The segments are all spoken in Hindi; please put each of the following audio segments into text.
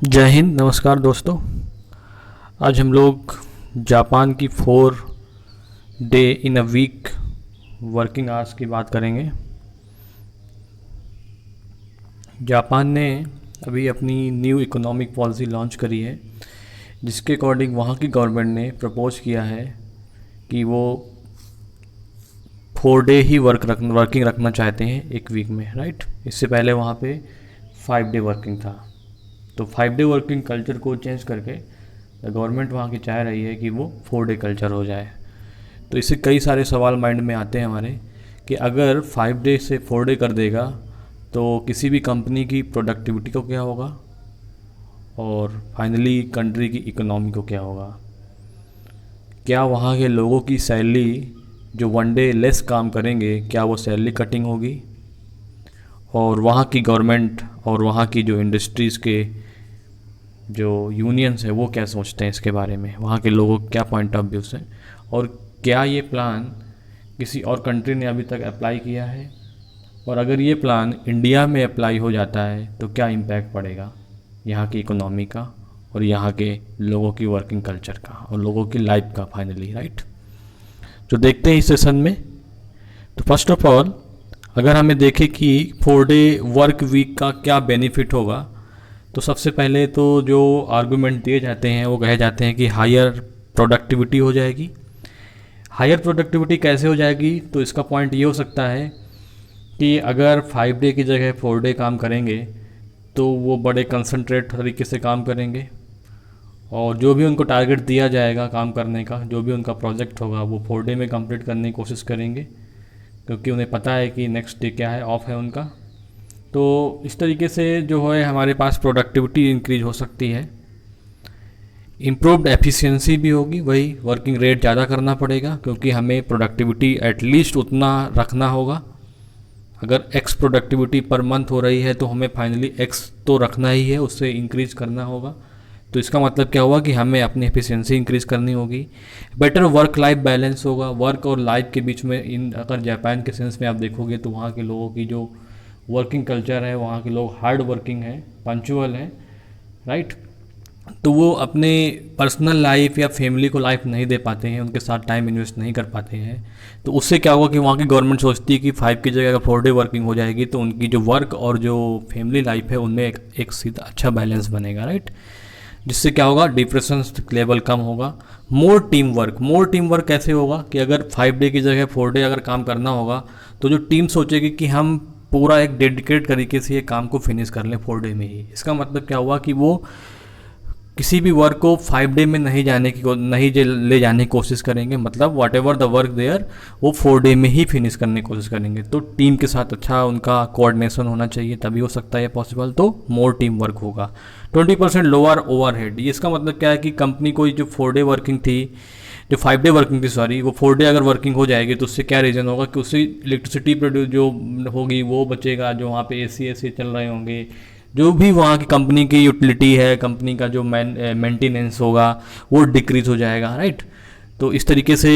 जय हिंद, नमस्कार दोस्तों। आज हम लोग जापान की 4 day in a week working hours की बात करेंगे। जापान ने अभी अपनी न्यू इकोनॉमिक पॉलिसी लॉन्च करी है, जिसके अकॉर्डिंग वहाँ की गवर्नमेंट ने प्रपोज किया है कि वो 4 डे ही वर्किंग रखना चाहते हैं एक वीक में, राइट। इससे पहले वहाँ पे 5 डे वर्किंग था। तो 5 डे वर्किंग कल्चर को चेंज करके गवर्नमेंट वहाँ की चाह रही है कि वो 4 डे कल्चर हो जाए। तो इससे कई सारे सवाल माइंड में आते हैं हमारे कि अगर 5 डे से 4 डे कर देगा तो किसी भी कंपनी की प्रोडक्टिविटी को क्या होगा, और फाइनली कंट्री की इकोनॉमी को क्या होगा। क्या वहाँ के लोगों की सैलरी जो 1 डे लेस काम करेंगे, क्या वो सैलरी कटिंग होगी, और वहाँ की गवर्नमेंट और वहाँ की जो इंडस्ट्रीज़ के जो यूनियंस है वो क्या सोचते हैं इसके बारे में, वहाँ के लोगों का क्या पॉइंट ऑफ व्यू है, और क्या ये प्लान किसी और कंट्री ने अभी तक अप्लाई किया है, और अगर ये प्लान इंडिया में अप्लाई हो जाता है तो क्या इम्पैक्ट पड़ेगा यहाँ की इकोनॉमी का और यहाँ के लोगों की वर्किंग कल्चर का और लोगों की लाइफ का फाइनली, राइट। तो देखते हैं इस सेशन में। तो फर्स्ट ऑफ ऑल अगर हमें देखें कि 4 डे वर्क वीक का क्या बेनिफिट होगा, तो सबसे पहले तो जो आर्गूमेंट दिए जाते हैं वो कहे जाते हैं कि हायर प्रोडक्टिविटी हो जाएगी। हायर प्रोडक्टिविटी कैसे हो जाएगी, तो इसका पॉइंट ये हो सकता है कि अगर 5 डे की जगह 4 डे काम करेंगे तो वो बड़े कंसंट्रेट तरीके से काम करेंगे, और जो भी उनको टारगेट दिया जाएगा काम करने का, जो भी उनका प्रोजेक्ट होगा वो 4 डे में कंप्लीट करने की कोशिश करेंगे, क्योंकि उन्हें पता है कि नेक्स्ट डे क्या है, ऑफ है उनका। तो इस तरीके से जो है हमारे पास प्रोडक्टिविटी इंक्रीज हो सकती है। इम्प्रूव्ड एफिशिएंसी भी होगी, वही वर्किंग रेट ज़्यादा करना पड़ेगा क्योंकि हमें प्रोडक्टिविटी एटलीस्ट उतना रखना होगा। अगर एक्स प्रोडक्टिविटी पर मंथ हो रही है तो हमें फाइनली एक्स तो रखना ही है, उससे इंक्रीज करना होगा। तो इसका मतलब क्या हुआ कि हमें अपनी एफिशिएंसी इंक्रीज करनी होगी। बेटर वर्क लाइफ बैलेंस होगा, वर्क और लाइफ के बीच में। इन अगर जापान के सेंस में आप देखोगे तो वहाँ के लोगों की जो वर्किंग कल्चर है, वहाँ के लोग हार्ड वर्किंग हैं, पंचुअल हैं, राइट। तो वो अपने पर्सनल लाइफ या फैमिली को लाइफ नहीं दे पाते हैं, उनके साथ टाइम इन्वेस्ट नहीं कर पाते हैं। तो उससे क्या होगा कि वहाँ की गवर्नमेंट सोचती है कि 5 की जगह अगर 4 डे वर्किंग हो जाएगी तो उनकी जो वर्क और जो फैमिली लाइफ है उनमें एक सीधा अच्छा बैलेंस बनेगा, राइट। जिससे क्या होगा, डिप्रेशन लेवल कम होगा। मोर टीम वर्क कैसे होगा कि अगर 5 डे की जगह 4 डे अगर काम करना होगा तो जो टीम सोचेगी कि हम पूरा एक डेडिकेट तरीके से ये काम को फिनिश कर लें 4 डे में ही। इसका मतलब क्या हुआ कि वो किसी भी वर्क को 5 डे में नहीं ले जाने की कोशिश करेंगे, मतलब whatever the work there वो 4 डे में ही फिनिश करने की कोशिश करेंगे। तो टीम के साथ अच्छा उनका कोऑर्डिनेशन होना चाहिए, तभी हो सकता है पॉसिबल। तो मोर टीम वर्क होगा। 20% लोअर ओवरहेड, ये इसका मतलब क्या है कि कंपनी को जो 4 डे वर्किंग थी, जो 5 डे वर्किंग थी सॉरी, वो 4 डे अगर वर्किंग हो जाएगी तो उससे क्या रीज़न होगा कि उससे इलेक्ट्रिसिटी प्रोड्यूस जो होगी वो बचेगा, जो वहाँ पे एसी चल रहे होंगे, जो भी वहाँ की कंपनी की यूटिलिटी है, कंपनी का जो मेंटेनेंस होगा वो डिक्रीज हो जाएगा, राइट। तो इस तरीके से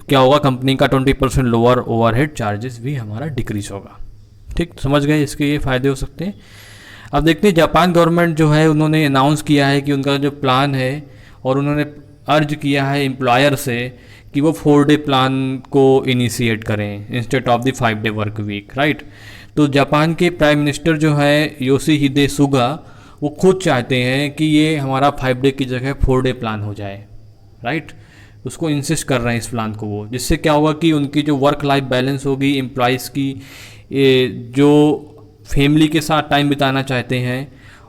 क्या होगा, कंपनी का 20% लोअर ओवरहेड चार्जेस भी हमारा डिक्रीज होगा। ठीक, समझ गए, इसके ये फ़ायदे हो सकते हैं। अब देखते हैं जापान गवर्नमेंट जो है उन्होंने अनाउंस किया है कि उनका जो प्लान है, और उन्होंने अर्ज किया है एम्प्लॉयर से कि वो 4 डे प्लान को इनिशिएट करें instead of the 5 day work week, right. तो जापान के प्राइम मिनिस्टर जो है योशिहिदे सुगा, वो खुद चाहते हैं कि ये हमारा 5 डे की जगह 4 डे प्लान हो जाए, राइट। उसको इंसिस्ट कर रहे हैं इस प्लान को वो, जिससे क्या होगा कि उनकी जो वर्क लाइफ बैलेंस होगी, एम्प्लॉयज़ की जो फैमिली के साथ टाइम बिताना चाहते हैं,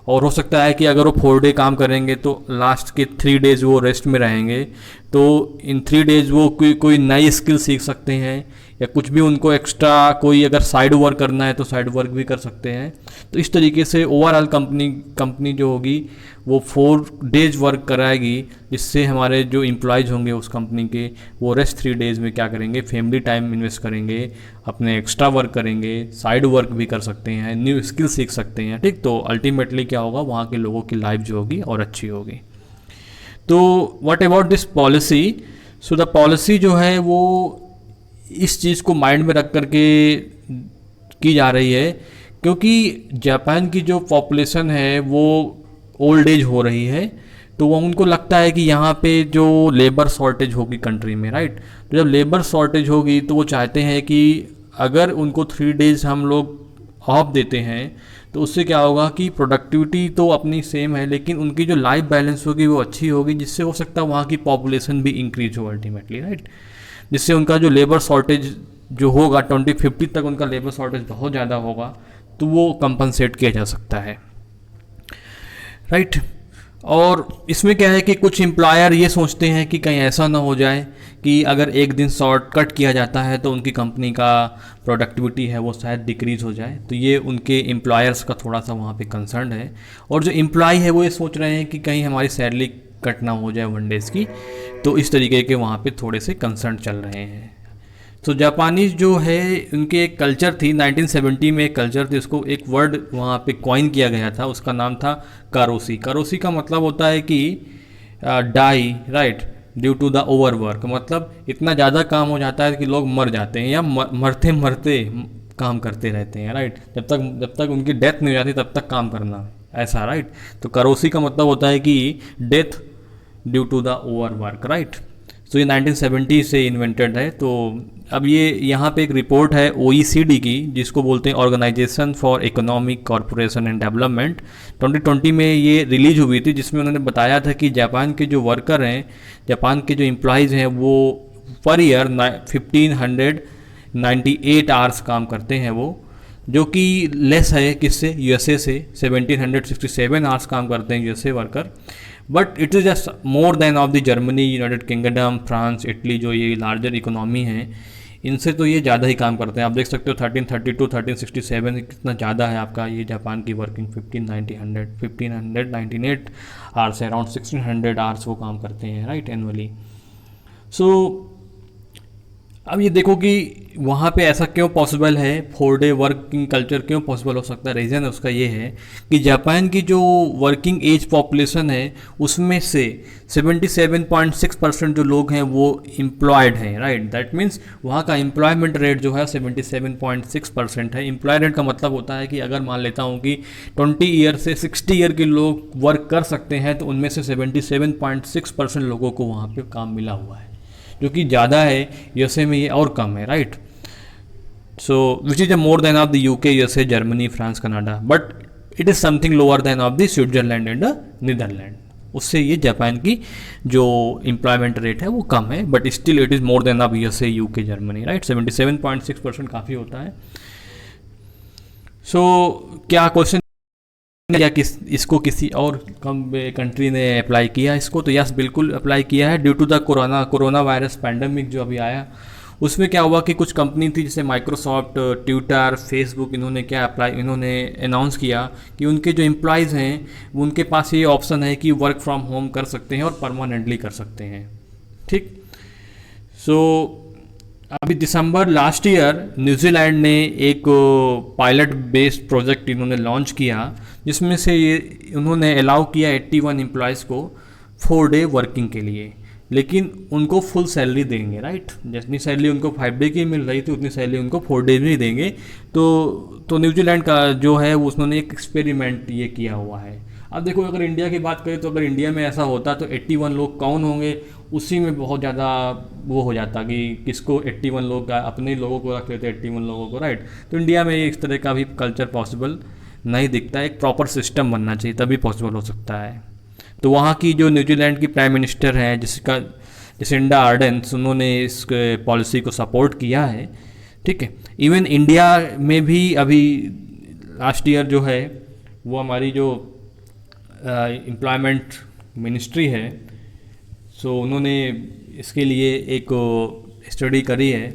और हो सकता है कि अगर वो 4 डे काम करेंगे तो लास्ट के 3 डेज वो रेस्ट में रहेंगे। तो इन 3 डेज वो कोई नई स्किल सीख सकते हैं, या कुछ भी उनको एक्स्ट्रा कोई अगर साइड वर्क करना है तो साइड वर्क भी कर सकते हैं। तो इस तरीके से ओवरऑल कंपनी जो होगी वो 4 डेज वर्क कराएगी, जिससे हमारे जो एम्प्लॉयज़ होंगे उस कंपनी के, वो रेस्ट 3 डेज में क्या करेंगे, फैमिली टाइम इन्वेस्ट करेंगे, अपने एक्स्ट्रा वर्क करेंगे, साइड वर्क भी कर सकते हैं, न्यू स्किल सीख सकते हैं। ठीक, तो अल्टीमेटली क्या होगा, वहाँ के लोगों की लाइफ जो होगी और अच्छी होगी। तो what about this policy, so the policy जो है वो इस चीज़ को माइंड में रख करके की जा रही है, क्योंकि जापान की जो पॉपुलेशन है वो ओल्ड एज हो रही है, तो वो उनको लगता है कि यहाँ पे जो लेबर शॉर्टेज होगी कंट्री में, राइट। तो जब लेबर शॉर्टेज होगी तो वो चाहते हैं कि अगर उनको 3 डेज हम लोग ऑफ देते हैं तो उससे क्या होगा कि प्रोडक्टिविटी तो अपनी सेम है, लेकिन उनकी जो लाइफ बैलेंस होगी वो अच्छी होगी, जिससे हो सकता है वहाँ की पॉपुलेशन भी इंक्रीज हो अल्टीमेटली, राइट। जिससे उनका जो लेबर शॉर्टेज जो होगा 2050 तक उनका लेबर शॉर्टेज बहुत ज़्यादा होगा, तो वो कंपनसेट किया जा सकता है, राइट। और इसमें क्या है कि कुछ एम्प्लॉयर ये सोचते हैं कि कहीं ऐसा ना हो जाए कि अगर एक दिन शॉर्टकट किया जाता है तो उनकी कंपनी का प्रोडक्टिविटी है वो शायद डिक्रीज़ हो जाए, तो ये उनके एम्प्लॉयर्स का थोड़ा सा वहाँ पे कंसर्न है। और जो एम्प्लॉय है वो ये सोच रहे हैं कि कहीं हमारी सैलरी कट ना हो जाए 1 डेज़ की, तो इस तरीके के वहाँ पे थोड़े से कंसर्न चल रहे हैं। तो जापानीज जो है उनके एक कल्चर थी, 1970 में एक कल्चर थी, उसको एक वर्ड वहाँ पे कॉइन किया गया था, उसका नाम था कारोसी। कारोसी का मतलब होता है कि die, right, due to the over work, मतलब इतना ज़्यादा काम हो जाता है कि लोग मर जाते हैं या मरते मरते काम करते रहते हैं, राइट। जब तक उनकी डेथ नहीं हो जाती तब तक काम करना, ऐसा, राइट। तो कारोसी का मतलब होता है कि death due to the over work, right. तो ये 1970 से इन्वेंटेड है। तो अब ये यहाँ पे एक रिपोर्ट है OECD की, जिसको बोलते हैं organisation for economic corporation and development, 2020 में ये रिलीज हुई थी, जिसमें उन्होंने बताया था कि जापान के जो वर्कर हैं, जापान के जो एम्प्लॉयज़ हैं, वो पर ईयर 1598 आवर्स काम करते हैं वो, जो कि लेस है किससे, USA से 1767 आवर्स काम करते हैं USA worker. But it is just more than of the Germany, United kingdom, France, Italy, जो ये लार्जर इकोनॉमी है, इनसे तो ये ज़्यादा ही काम करते हैं। आप देख सकते हो 1332 1367 कितना ज़्यादा है आपका ये जापान की वर्किंग, 1598 आवर्स है, अराउंड 1600 आवर्स वो काम करते हैं, राइट, एनुअली। सो अब ये देखो कि वहाँ पे ऐसा क्यों पॉसिबल है, 4 डे वर्किंग कल्चर क्यों पॉसिबल हो सकता है। रीज़न उसका ये है कि जापान की जो वर्किंग एज पॉपुलेशन है उसमें से 77.6% जो लोग हैं वो एम्प्लॉयड हैं, राइट। दैट मीन्स वहाँ का एम्प्लॉयमेंट रेट जो है 77.6% है। एम्प्लॉय रेट का मतलब होता है कि अगर मान लेता हूँ कि 20 ईयर से 60 ईयर के लोग वर्क कर सकते हैं, तो उनमें से 77.6% लोगों को वहाँ पर काम मिला हुआ है, जो कि ज़्यादा है। USA में ये और कम है, right. So which is a more than of the UK, USA, Germany, France, Canada, but it is something lower than of the Switzerland and Netherland. उससे ये जापान की जो एम्प्लॉयमेंट रेट है वो कम है, but still it is more than of USA, UK, Germany, right. 77.6% काफ़ी होता है। सो क्या क्वेश्चन या इसको किसी और कंट्री ने अप्लाई किया इसको, तो यस, बिल्कुल अप्लाई किया है। Due to the corona virus pandemic जो अभी आया, उसमें क्या हुआ कि कुछ कंपनी थी जैसे माइक्रोसॉफ्ट, ट्विटर, फेसबुक, इन्होंने अनाउंस किया कि उनके जो एम्प्लॉयज़ हैं उनके पास ये ऑप्शन है कि वर्क फ्रॉम होम कर सकते हैं और परमानेंटली कर सकते हैं, ठीक। सो अभी दिसंबर लास्ट ईयर न्यूजीलैंड ने एक पायलट बेस्ड प्रोजेक्ट इन्होंने लॉन्च किया, जिसमें से ये उन्होंने अलाउ किया 81 एम्प्लॉयज़ को 4 डे वर्किंग के लिए, लेकिन उनको फुल सैलरी देंगे, राइट। जितनी सैलरी उनको 5 डे की मिल रही थी उतनी सैलरी उनको 4 डे में ही देंगे। तो न्यूजीलैंड का जो है उसने एक एक्सपेरिमेंट ये किया हुआ है। अब देखो, अगर इंडिया की बात करें तो अगर इंडिया में ऐसा होता तो 81 लोग कौन होंगे, उसी में बहुत ज़्यादा वो हो जाता कि किसको 81 लोग का, अपने लोगों को रख लेते 81 लोगों को, राइट। तो इंडिया में इस तरह का भी कल्चर पॉसिबल नहीं दिखता है। एक प्रॉपर सिस्टम बनना चाहिए तभी पॉसिबल हो सकता है। तो वहाँ की जो न्यूजीलैंड की प्राइम मिनिस्टर हैं जसिंडा आर्डर्न, उन्होंने इस पॉलिसी को सपोर्ट किया है, ठीक है। इवन इंडिया में भी अभी लास्ट ईयर जो है वो हमारी जो एम्प्लॉयमेंट मिनिस्ट्री है, सो उन्होंने इसके लिए एक स्टडी करी है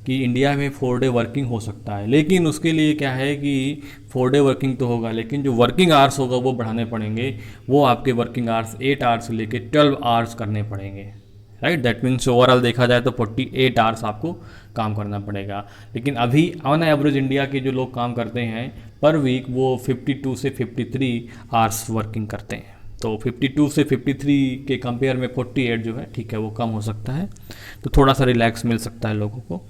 कि इंडिया में 4 डे वर्किंग हो सकता है। लेकिन उसके लिए क्या है कि 4 डे वर्किंग तो होगा, लेकिन जो वर्किंग आवर्स होगा वो बढ़ाने पड़ेंगे। वो आपके वर्किंग आवर्स 8 आवर्स से लेके 12 आवर्स करने पड़ेंगे, राइट। दैट मीन्स ओवरऑल देखा जाए तो 48 आवर्स आपको काम करना पड़ेगा। लेकिन अभी ऑन एवरेज इंडिया के जो लोग काम करते हैं पर वीक, वो 52 से 53 आवर्स वर्किंग करते हैं। तो 52 से 53 के कंपेयर में 48 जो है, ठीक है, वो कम हो सकता है, तो थोड़ा सा रिलैक्स मिल सकता है लोगों को।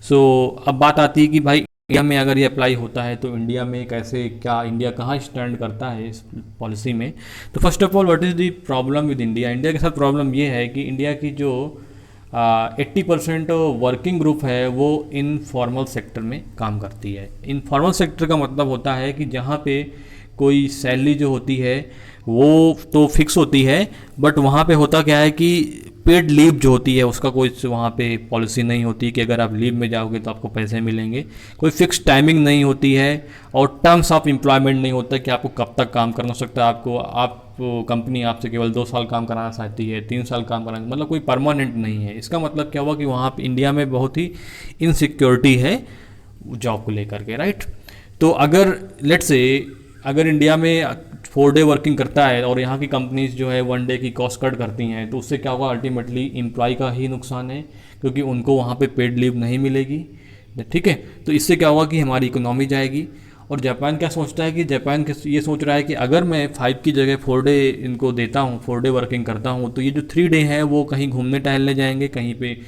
सो अब बात आती है कि भाई इंडिया में अगर ये अप्लाई होता है तो इंडिया में कैसे, क्या इंडिया कहाँ स्टैंड करता है इस पॉलिसी में। तो first of all what is the problem with India, India के साथ प्रॉब्लम ये है कि इंडिया की जो 80% वर्किंग ग्रुप है वो इनफॉर्मल सेक्टर में काम करती है। इनफॉर्मल सेक्टर का मतलब होता है कि जहाँ पे कोई सैलरी जो होती है वो तो फिक्स होती है, बट वहाँ पे होता क्या है कि पेड लीव जो होती है उसका कोई वहाँ पे पॉलिसी नहीं होती कि अगर आप लीव में जाओगे तो आपको पैसे मिलेंगे। कोई फिक्स टाइमिंग नहीं होती है और टर्म्स ऑफ एम्प्लॉयमेंट नहीं होता कि आपको कब तक काम करना हो सकता है। आपको आप कंपनी आपसे केवल 2 साल काम कराना चाहती है, 3 साल काम कराना, मतलब कोई परमानेंट नहीं है। इसका मतलब क्या हुआ कि वहाँ पे इंडिया में बहुत ही इनसिक्योरिटी है जॉब को लेकर के, राइट। तो अगर लेट्स से अगर इंडिया में 4 डे वर्किंग करता है और यहाँ की कंपनीज जो है 1 डे की कॉस्ट कट करती हैं, तो उससे क्या होगा, अल्टीमेटली एम्प्लॉय का ही नुकसान है क्योंकि उनको वहाँ पे पेड लीव नहीं मिलेगी, ठीक है। तो इससे क्या होगा कि हमारी इकोनॉमी जाएगी। और जापान क्या सोचता है कि जापान ये सोच रहा है कि अगर मैं 5 की जगह 4 डे इनको देता हूँ, 4 डे वर्किंग करता हूँ, तो ये जो 3 डे हैं वो कहीं घूमने टहलने जाएंगे, कहीं पे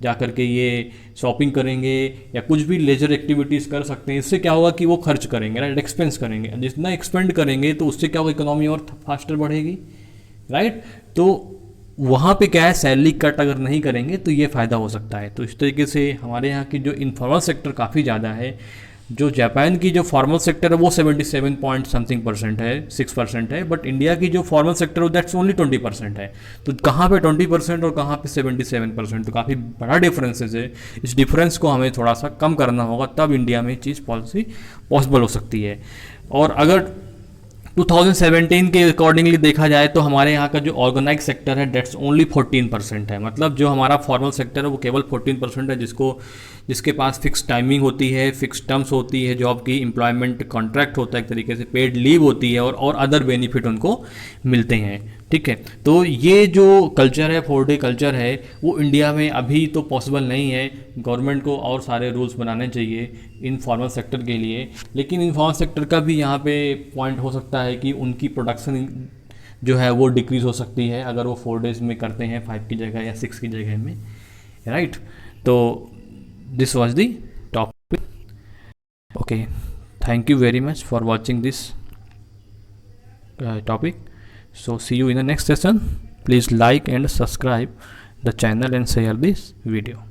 जा कर के ये शॉपिंग करेंगे या कुछ भी लेजर एक्टिविटीज़ कर सकते हैं। इससे क्या होगा कि वो खर्च करेंगे, राइट, एक्सपेंस करेंगे। जितना एक्सपेंड करेंगे तो उससे क्या होगा, इकोनॉमी और फास्टर बढ़ेगी, राइट। तो वहाँ पे क्या है, सैलरी कट अगर नहीं करेंगे तो ये फ़ायदा हो सकता है। तो इस तरीके से हमारे यहाँ की जो इनफॉर्मल सेक्टर काफ़ी ज़्यादा है। जो जापान की जो फॉर्मल सेक्टर है वो 77 पॉइंट समथिंग परसेंट है, 6% है, बट इंडिया की जो फॉर्मल सेक्टर है दैट्स ओनली 20% है। तो कहाँ पे 20% और कहाँ पे 77%, तो काफ़ी बड़ा डिफरेंसेस है। इस डिफरेंस को हमें थोड़ा सा कम करना होगा, तब इंडिया में चीज़ पॉलिसी पॉसिबल हो सकती है। और अगर 2017 के अकॉर्डिंगली देखा जाए तो हमारे यहाँ का जो ऑर्गेनाइज सेक्टर है डेट्स ओनली 14% है। मतलब जो हमारा फॉर्मल सेक्टर है वो केवल 14% है, जिसके पास फिक्स टाइमिंग होती है, फिक्स टर्म्स होती है, जॉब की एम्प्लॉयमेंट कॉन्ट्रैक्ट होता है, एक तरीके से पेड लीव होती है और अदर बेनिफिट उनको मिलते हैं, ठीक है। तो ये जो कल्चर है, 4 डे कल्चर है, वो इंडिया में अभी तो पॉसिबल नहीं है। गवर्नमेंट को और सारे रूल्स बनाने चाहिए इनफॉर्मल सेक्टर के लिए। लेकिन इनफॉर्मल सेक्टर का भी यहाँ पे पॉइंट हो सकता है कि उनकी प्रोडक्शन जो है वो डिक्रीज़ हो सकती है अगर वो 4 डेज़ में करते हैं 5 की जगह या 6 की जगह में, राइट। तो this was the topic. Okay, thank you very much for watching this topic. So see you in the next session. Please like and subscribe the channel and share this video.